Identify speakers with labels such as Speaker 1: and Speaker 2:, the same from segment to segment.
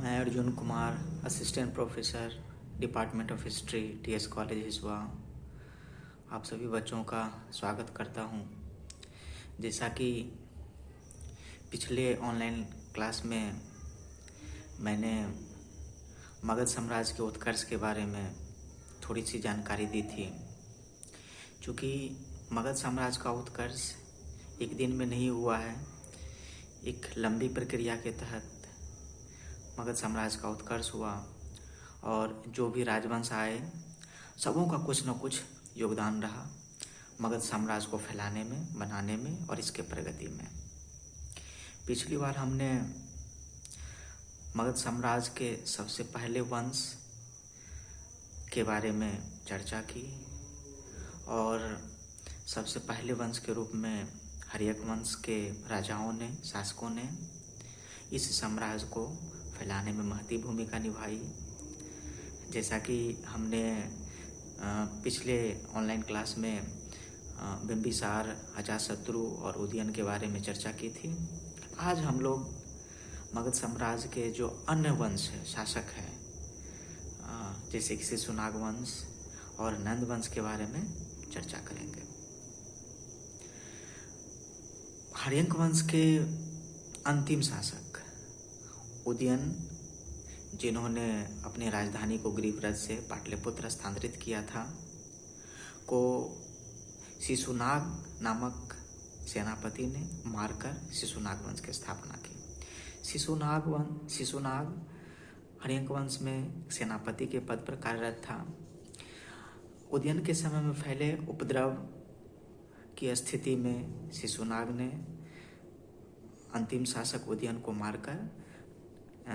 Speaker 1: मैं Arjun Kumar, assistant professor, department of history, TS college Hisua, आप सभी बच्चों का स्वागत करता हूं। जैसा कि पिछले ऑनलाइन क्लास में मैंने मगध साम्राज्य के उत्कर्ष के बारे में थोड़ी सी जानकारी दी थी। चूँकि मगध साम्राज्य का उत्कर्ष एक दिन में नहीं हुआ है, एक लंबी प्रक्रिया के तहत मगध साम्राज्य का उत्कर्ष हुआ और जो भी राजवंश आए सबों का कुछ न कुछ योगदान रहा मगध साम्राज्य को फैलाने में, बनाने में और इसके प्रगति में। पिछली बार हमने मगध साम्राज्य के सबसे पहले वंश के बारे में चर्चा की और सबसे पहले वंश के रूप में हर्यक वंश के राजाओं ने, शासकों ने इस साम्राज्य को फैलाने में महती भूमिका निभाई। जैसा कि हमने पिछले ऑनलाइन क्लास में बिंबिसार, अजातशत्रु और उदयन के बारे में चर्चा की थी। आज हम लोग मगध साम्राज्य के जो अन्य वंश है, शासक है, जैसे कि शिशुनाग वंश और नंद वंश के बारे में चर्चा करेंगे। हर्यक वंश के अंतिम शासक उदयन, जिन्होंने अपनी राजधानी को ग्रीवराज से पाटलिपुत्र स्थानांतरित किया था, को शिशुनाग नामक सेनापति ने मारकर शिशुनाग वंश की स्थापना की। शिशुनाग हर्यक वंश में सेनापति के पद पर कार्यरत था। उदयन के समय में फैले उपद्रव की स्थिति में शिशुनाग ने अंतिम शासक उदयन को मारकर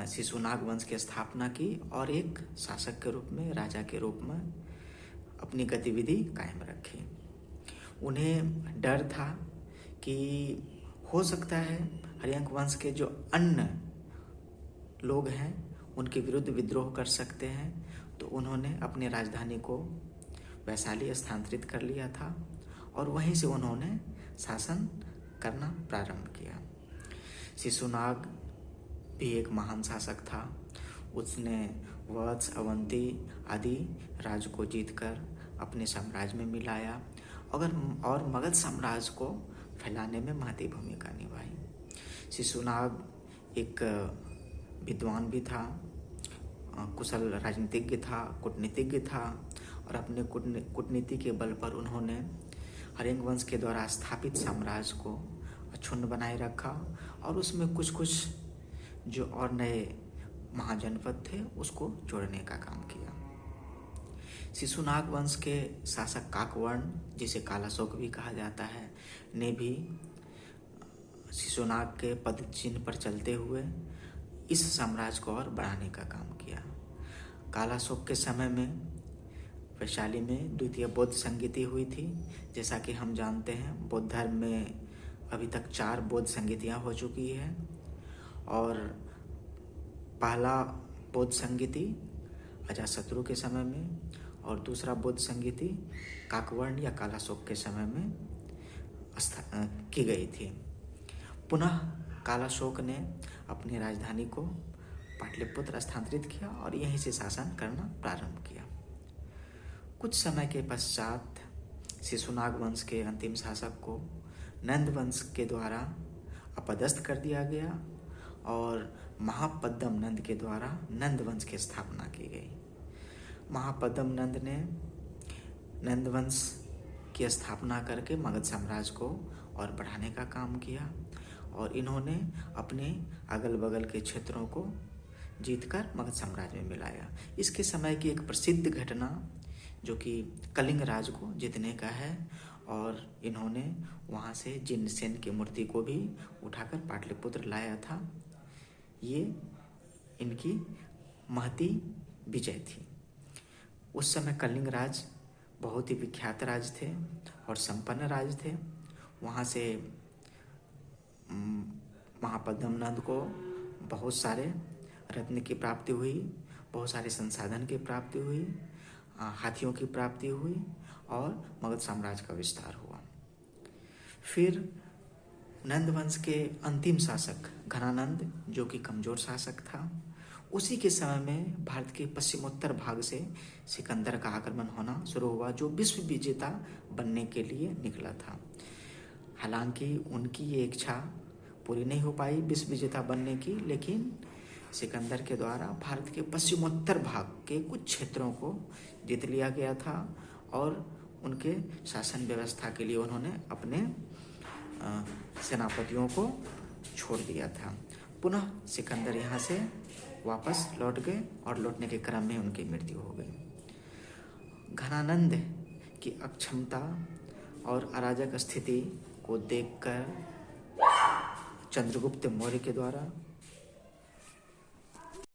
Speaker 1: शिशुनाग वंश की स्थापना की और एक शासक के रूप में, राजा के रूप में अपनी गतिविधि कायम रखी। उन्हें डर था कि हो सकता है हर्यक वंश के जो अन्य लोग हैं उनके विरुद्ध विद्रोह कर सकते हैं, तो उन्होंने अपनी राजधानी को वैशाली स्थानांतरित कर लिया था और वहीं से उन्होंने शासन करना प्रारंभ किया। शिशुनाग भी एक महान शासक था। उसने वत्स, अवंती आदि राज्य को जीतकर अपने साम्राज्य में मिलाया और मगध साम्राज्य को फैलाने में महती भूमिका निभाई। शिशुनाग एक विद्वान भी था, कुशल राजनीतिज्ञ था, कूटनीतिज्ञ था और अपने कूटनीति के बल पर उन्होंने हर्यक वंश के द्वारा स्थापित साम्राज्य को अक्षुण्ण बनाए रखा और उसमें कुछ जो और नए महाजनपद थे उसको जोड़ने का काम किया। शिशुनाग वंश के शासक काकवर्ण, जिसे कालाशोक भी कहा जाता है, ने भी शिशुनाग के पद चिन्ह पर चलते हुए इस साम्राज्य को और बढ़ाने का काम किया। कालाशोक के समय में वैशाली में द्वितीय बौद्ध संगीति हुई थी। जैसा कि हम जानते हैं, बौद्ध धर्म में अभी तक 4 बौद्ध संगीतियाँ हो चुकी है और पहला बौद्ध संगीति अजातशत्रु के समय में और दूसरा बौद्ध संगीति काकवर्ण या कालाशोक के समय में की गई थी। पुनः कालाशोक ने अपनी राजधानी को पाटलिपुत्र स्थानांतरित किया और यहीं से शासन करना प्रारंभ किया। कुछ समय के पश्चात शिशुनाग वंश के अंतिम शासक को नंद वंश के द्वारा अपदस्थ कर दिया गया और महापद्म नंद के द्वारा नंद वंश की स्थापना की गई। महापद्म नंद ने नंद वंश की स्थापना करके मगध साम्राज्य को और बढ़ाने का काम किया और इन्होंने अपने अगल बगल के क्षेत्रों को जीतकर मगध साम्राज्य में मिलाया। इसके समय की एक प्रसिद्ध घटना जो कि कलिंग राज को जीतने का है और इन्होंने वहाँ से जिनसेन की मूर्ति को भी उठाकर पाटलिपुत्र लाया था। ये इनकी महती विजय थी। उस समय कलिंग राज बहुत ही विख्यात राज थे और संपन्न राज थे। वहाँ से महापद्म नंद को बहुत सारे रत्न की प्राप्ति हुई, बहुत सारे संसाधन की प्राप्ति हुई, हाथियों की प्राप्ति हुई और मगध साम्राज्य का विस्तार हुआ। फिर नंद वंश के अंतिम शासक घनानंद, जो कि कमजोर शासक था, उसी के समय में भारत के पश्चिमोत्तर भाग से सिकंदर का आक्रमण होना शुरू हुआ, जो विश्व विजेता बनने के लिए निकला था। हालांकि उनकी ये इच्छा पूरी नहीं हो पाई विश्व विजेता बनने की, लेकिन सिकंदर के द्वारा भारत के पश्चिमोत्तर भाग के कुछ क्षेत्रों को जीत लिया गया था और उनके शासन व्यवस्था के लिए उन्होंने अपने सेनापतियों को छोड़ दिया था। पुनः सिकंदर यहाँ से वापस लौट गए और लौटने के क्रम में उनकी मृत्यु हो गई। घनानंद की अक्षमता और अराजक स्थिति को देखकर चंद्रगुप्त मौर्य के द्वारा